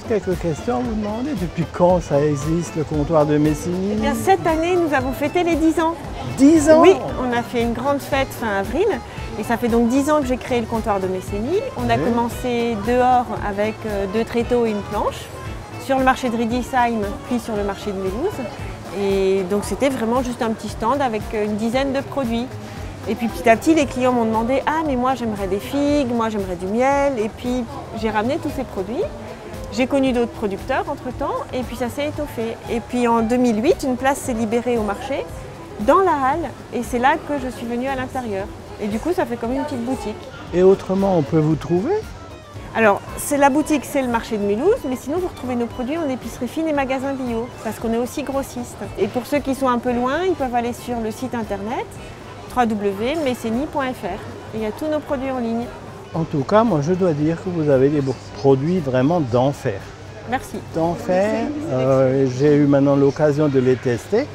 quelques questions à vous demander. Depuis quand ça existe, le comptoir de Messigny? Eh bien, cette année, nous avons fêté les 10 ans. 10 ans? Oui, on a fait une grande fête fin avril. Et ça fait donc 10 ans que j'ai créé le comptoir de Messigny. On a commencé dehors avec 2 tréteaux et une planche, sur le marché de Riedisheim, puis sur le marché de Mulhouse. Et donc c'était vraiment juste un petit stand avec une dizaine de produits. Et puis petit à petit, les clients m'ont demandé « Ah, mais moi j'aimerais des figues, moi j'aimerais du miel ». Et puis j'ai ramené tous ces produits. J'ai connu d'autres producteurs entre-temps et puis ça s'est étoffé. Et puis en 2008, une place s'est libérée au marché, dans la halle. Et c'est là que je suis venue à l'intérieur. Et du coup, ça fait comme une petite boutique. Et autrement, on peut vous trouver? Alors, c'est la boutique, c'est le marché de Mulhouse, mais sinon vous retrouvez nos produits en épicerie fine et magasins bio, parce qu'on est aussi grossiste. Et pour ceux qui sont un peu loin, ils peuvent aller sur le site internet www.messigny.fr. Il y a tous nos produits en ligne. En tout cas, moi je dois dire que vous avez des produits vraiment d'enfer. Merci. D'enfer. J'ai eu maintenant l'occasion de les tester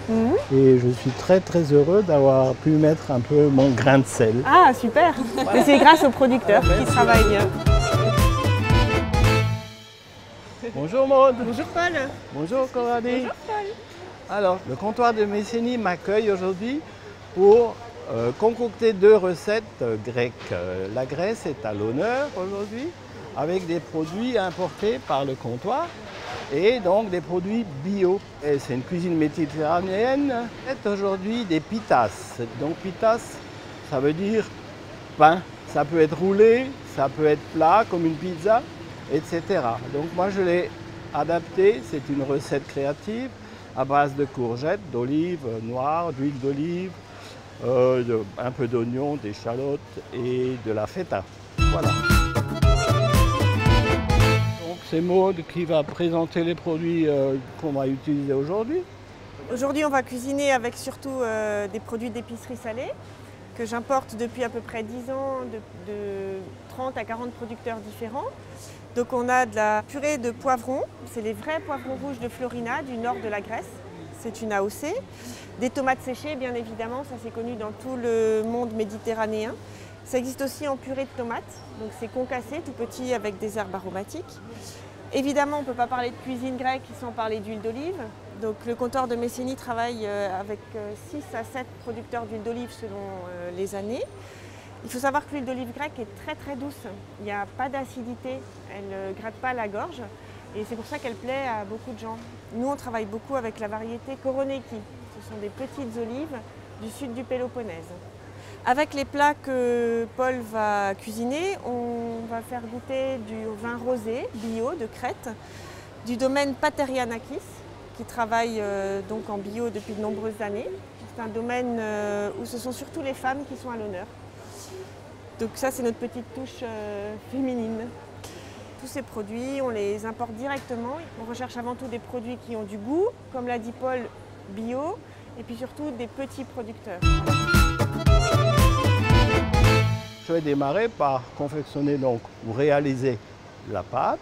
et je suis très très heureux d'avoir pu mettre un peu mon grain de sel. Ah super. Mais c'est grâce aux producteurs qui travaillent bien. Bonjour Maud. Bonjour Paul. Bonjour Coralie. Bonjour Paul. Alors, le comptoir de Messigny m'accueille aujourd'hui pour concocter 2 recettes grecques. La Grèce est à l'honneur aujourd'hui, avec des produits importés par le comptoir et donc des produits bio. C'est une cuisine méditerranéenne. C'est aujourd'hui des pitas. Donc pitas, ça veut dire pain. Ça peut être roulé, ça peut être plat comme une pizza, etc. Donc moi je l'ai adapté, c'est une recette créative à base de courgettes, d'olives noires, d'huile d'olive, un peu d'oignon, d'échalotes et de la feta. Voilà. Donc c'est Maud qui va présenter les produits qu'on va utiliser aujourd'hui. Aujourd'hui, on va cuisiner avec surtout des produits d'épicerie salée que j'importe depuis à peu près 10 ans de 30 à 40 producteurs différents. Donc on a de la purée de poivrons, c'est les vrais poivrons rouges de Florina du nord de la Grèce. C'est une AOC. Des tomates séchées, bien évidemment, ça c'est connu dans tout le monde méditerranéen. Ça existe aussi en purée de tomates, donc c'est concassé, tout petit avec des herbes aromatiques. Évidemment, on ne peut pas parler de cuisine grecque sans parler d'huile d'olive. Donc le comptoir de Messigny travaille avec 6 à 7 producteurs d'huile d'olive selon les années. Il faut savoir que l'huile d'olive grecque est très très douce. Il n'y a pas d'acidité, elle ne gratte pas la gorge. Et c'est pour ça qu'elle plaît à beaucoup de gens. Nous, on travaille beaucoup avec la variété Koroneiki. Ce sont des petites olives du sud du Péloponnèse. Avec les plats que Paul va cuisiner, on va faire goûter du vin rosé bio de Crète, du domaine Paterianakis, qui travaille donc en bio depuis de nombreuses années. C'est un domaine où ce sont surtout les femmes qui sont à l'honneur. Donc ça, c'est notre petite touche féminine. Tous ces produits, on les importe directement. On recherche avant tout des produits qui ont du goût, comme l'a dit Paul, bio, et puis surtout des petits producteurs. Je vais démarrer par confectionner donc ou réaliser la pâte.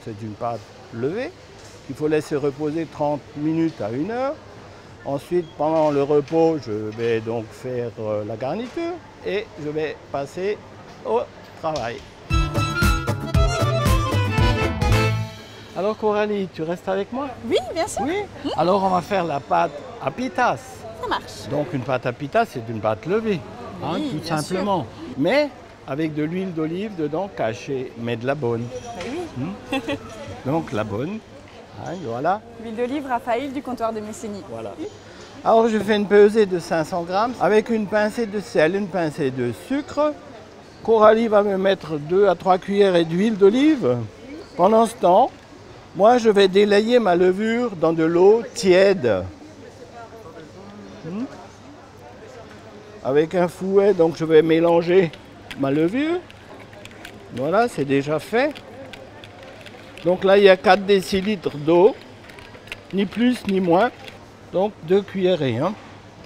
C'est une pâte levée qu'il faut laisser reposer 30 minutes à 1 heure. Ensuite, pendant le repos, je vais donc faire la garniture et je vais passer au travail. Alors Coralie, tu restes avec moi? Oui, bien sûr. Oui. Alors on va faire la pâte à pitas. Ça marche. Donc une pâte à pitas, c'est une pâte levée, hein, Oui, tout bien simplement. Mais avec de l'huile d'olive dedans cachée, mais de la bonne. Oui. Donc la bonne, hein, voilà. L'huile d'olive Raphaël du comptoir de Messigny. Voilà. Alors je fais une pesée de 500 grammes avec une pincée de sel, une pincée de sucre. Coralie va me mettre 2 à 3 cuillères d'huile d'olive. Pendant ce temps, moi je vais délayer ma levure dans de l'eau tiède. Avec un fouet, donc je vais mélanger ma levure. Voilà, c'est déjà fait. Donc là, il y a 4 décilitres d'eau, ni plus ni moins. Donc 2 cuillerées, hein,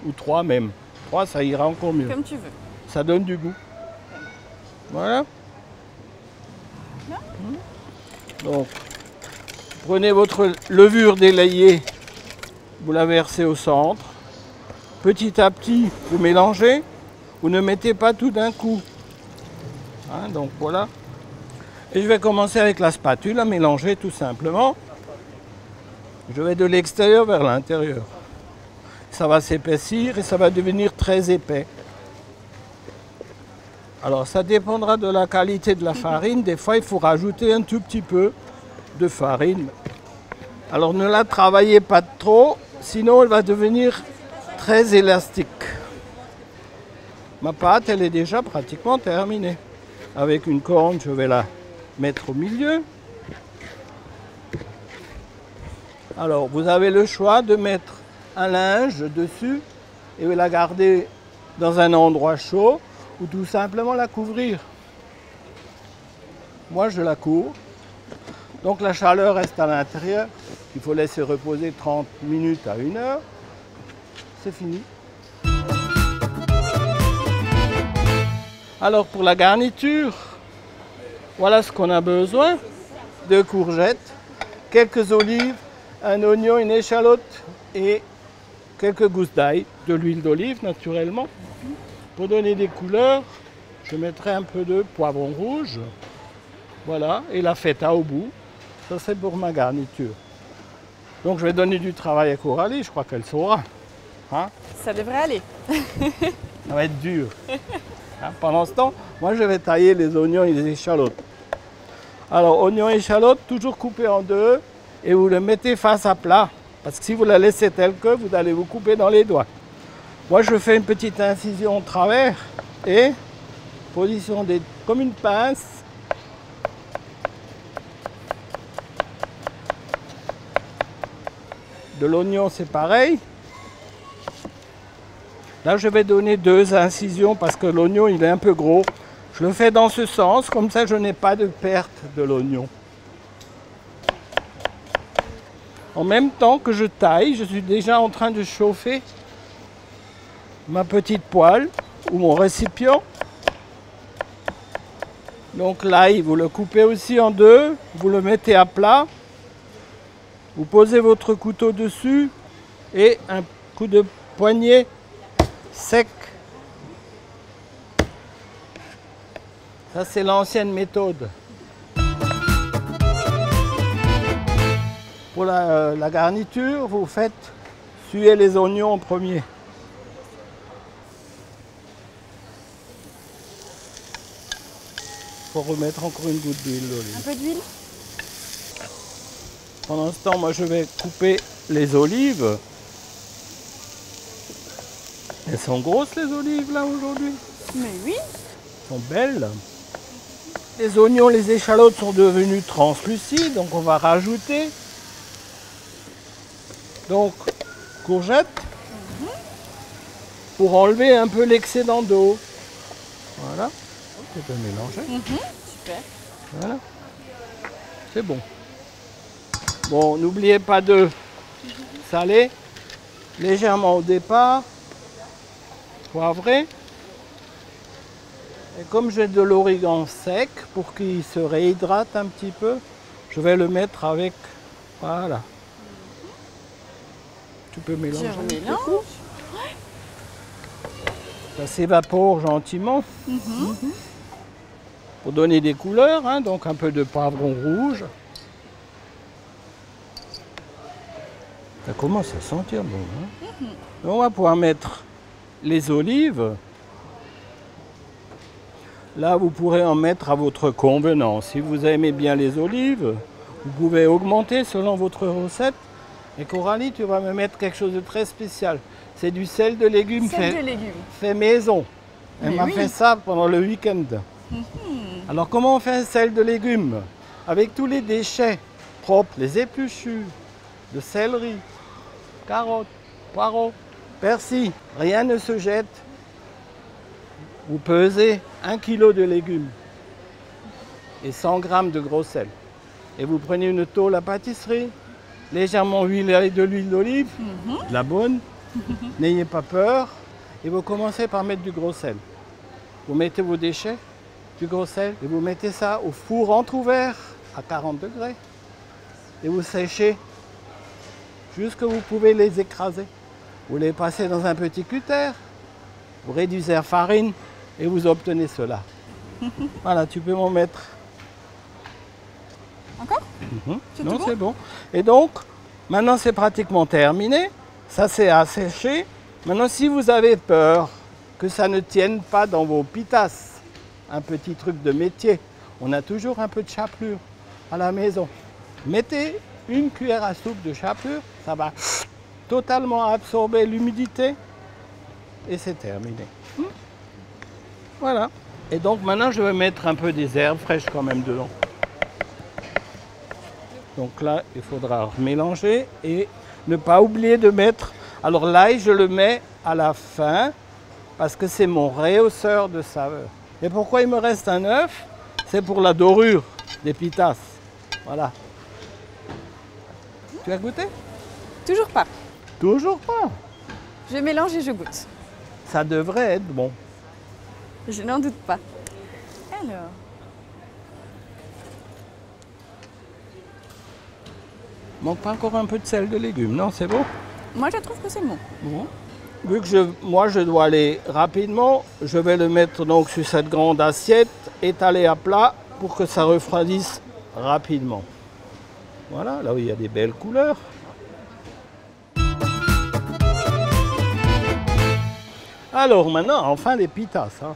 ou 3 même. 3, ça ira encore mieux. Comme tu veux. Ça donne du goût. Voilà. Donc, prenez votre levure délayée, vous la versez au centre. Petit à petit, vous mélangez. Vous ne mettez pas tout d'un coup. Hein, donc voilà. Et je vais commencer avec la spatule à mélanger tout simplement. Je vais de l'extérieur vers l'intérieur. Ça va s'épaissir et ça va devenir très épais. Alors ça dépendra de la qualité de la farine. Des fois il faut rajouter un tout petit peu de farine. Alors ne la travaillez pas trop, sinon elle va devenir très élastique. Ma pâte elle est déjà pratiquement terminée. Avec une corne je vais la mettre au milieu. Alors vous avez le choix de mettre un linge dessus et la garder dans un endroit chaud ou tout simplement la couvrir. Moi je la couvre. Donc la chaleur reste à l'intérieur. Il faut laisser reposer 30 minutes à 1 heure. C'est fini. Alors pour la garniture, voilà ce qu'on a besoin. 2 courgettes, quelques olives, un oignon, une échalote et quelques gousses d'ail, de l'huile d'olive naturellement. Pour donner des couleurs, je mettrai un peu de poivron rouge. Voilà, et la feta au bout. Ça c'est pour ma garniture. Donc je vais donner du travail à Coralie, je crois qu'elle saura. Hein? Ça devrait aller. Ça va être dur. Hein? Pendant ce temps, moi je vais tailler les oignons et les échalotes. Alors oignons et échalotes, toujours coupés en 2 et vous le mettez face à plat. Parce que si vous la laissez telle que, vous allez vous couper dans les doigts. Moi je fais une petite incision au travers et position comme une pince. De l'oignon c'est pareil. Là je vais donner 2 incisions parce que l'oignon il est un peu gros. Je le fais dans ce sens, comme ça je n'ai pas de perte de l'oignon. En même temps que je taille, je suis déjà en train de chauffer ma petite poêle ou mon récipient. Donc l'ail, vous le coupez aussi en 2, vous le mettez à plat, vous posez votre couteau dessus et un coup de poignet sec. Ça c'est l'ancienne méthode. Pour la garniture, vous faites suer les oignons en premier. Il faut remettre encore une goutte d'huile d'olive. Un peu d'huile. Pendant ce temps, moi je vais couper les olives. Elles sont grosses les olives là aujourd'hui. Mais oui. Elles sont belles. Les oignons, les échalotes sont devenus translucides, donc on va rajouter. Donc, courgettes pour enlever un peu l'excédent d'eau. Voilà. On peut mélanger. Super. Voilà. C'est bon. Bon, n'oubliez pas de saler légèrement au départ, poivrer. Et comme j'ai de l'origan sec, pour qu'il se réhydrate un petit peu, je vais le mettre avec, voilà. Tu peux mélanger. Je mélange. Ça s'évapore gentiment. Pour donner des couleurs, hein, donc un peu de poivron rouge. Ça commence à sentir bon. Hein. On va pouvoir mettre les olives. Là, vous pourrez en mettre à votre convenance. Si vous aimez bien les olives, vous pouvez augmenter selon votre recette. Et Coralie, tu vas me mettre quelque chose de très spécial. C'est du sel de légumes, fait maison. Elle m'a fait ça pendant le week-end. Alors comment on fait un sel de légumes? Avec tous les déchets propres, les épluchures, de céleri, carottes, poireaux, persil. Rien ne se jette. Vous pesez 1 kg de légumes et 100 g de gros sel. Et vous prenez une tôle à pâtisserie, légèrement huilée de l'huile d'olive, de la bonne. N'ayez pas peur. Et vous commencez par mettre du gros sel. Vous mettez vos déchets, du gros sel, et vous mettez ça au four entrouvert à 40 degrés. Et vous séchez jusqu'à ce que vous pouvez les écraser. Vous les passez dans un petit cutter, vous réduisez la farine et vous obtenez cela. Voilà, tu peux m'en mettre C'est Non, tout bon? c'est bon. Et donc, maintenant c'est pratiquement terminé. Ça c'est asséché. Maintenant, si vous avez peur que ça ne tienne pas dans vos pitas, un petit truc de métier, on a toujours un peu de chapelure à la maison. Mettez une cuillère à soupe de chapelure, ça va totalement absorber l'humidité et c'est terminé. Voilà. Et donc maintenant, je vais mettre un peu des herbes fraîches quand même dedans. Donc là, il faudra mélanger et ne pas oublier de mettre... Alors l'ail, je le mets à la fin parce que c'est mon rehausseur de saveur. Et pourquoi il me reste un œuf? C'est pour la dorure des pitas. Voilà. Tu as goûté? Toujours pas. Toujours pas. Je mélange et je goûte. Ça devrait être bon. Je n'en doute pas. Alors, Manque pas encore un peu de sel de légumes, non? C'est bon? moi je trouve que c'est bon. Bon. Vu que moi je dois aller rapidement, je vais le mettre donc sur cette grande assiette, étalée à plat pour que ça refroidisse rapidement. Voilà, là où il y a des belles couleurs. Alors maintenant, enfin les pitas. Hein.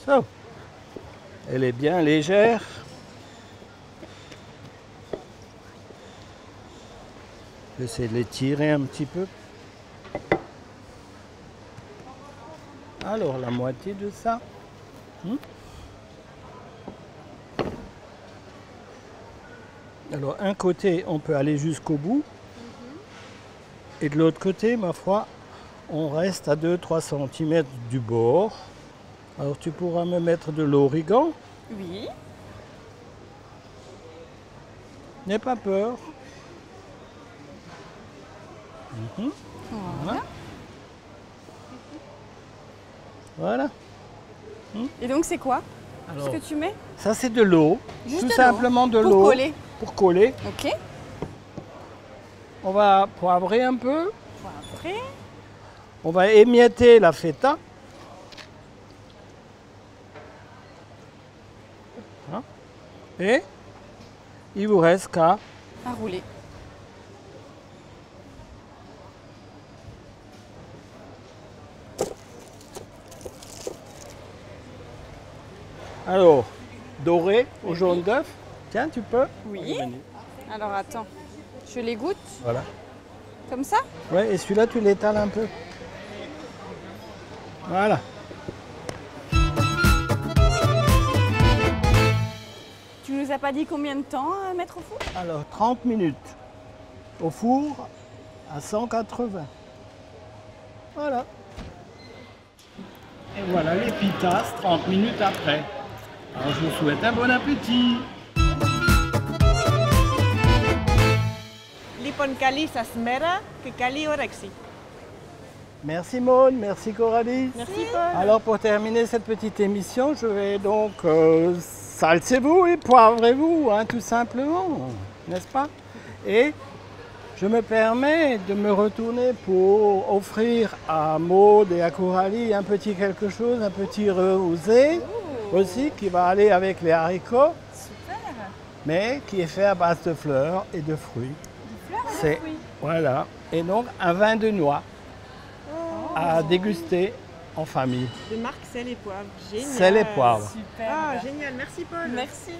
So. Elle est bien légère. J'essaie de les tirer un petit peu. Alors, la moitié de ça. Alors, un côté, on peut aller jusqu'au bout. Et de l'autre côté, ma foi, on reste à 2-3 cm du bord. Alors, tu pourras me mettre de l'origan. Oui. N'aie pas peur. Voilà. Voilà. Et donc c'est quoi Alors, ce que tu mets? ça, c'est de l'eau. Juste Tout de l'eau, simplement de pour l'eau. coller. Pour coller. Ok. On va poivrer un peu. Poivré. On va émietter la feta. Hein. Et il vous reste qu'à À rouler. alors dorer au jaune d'œuf. Tiens, tu peux. Oui. Alors attends, je les goûte Voilà. comme ça? Ouais, et celui-là, tu l'étales un peu. Voilà. Tu nous as pas dit combien de temps à mettre au four? Alors, 30 minutes au four à 180. Voilà. Et voilà les pitas 30 minutes après. Alors, je vous souhaite un bon appétit. Λοιπόν, καλή σας μέρα και καλή όρεξη. Merci Maud, merci Coralie. Merci Paul. Alors pour terminer cette petite émission, je vais donc salsez-vous et poivrez-vous, hein, tout simplement, n'est-ce pas? Et je me permets de me retourner pour offrir à Maud et à Coralie un petit quelque chose, un petit rosé aussi qui va aller avec les haricots, Super. mais qui est fait à base de fleurs et de fruits. C'est voilà, et donc un vin de noix à déguster en famille. De marque sel et poivre. Génial. Sel et poivre. Super. Ah, génial. Merci Paul. Merci.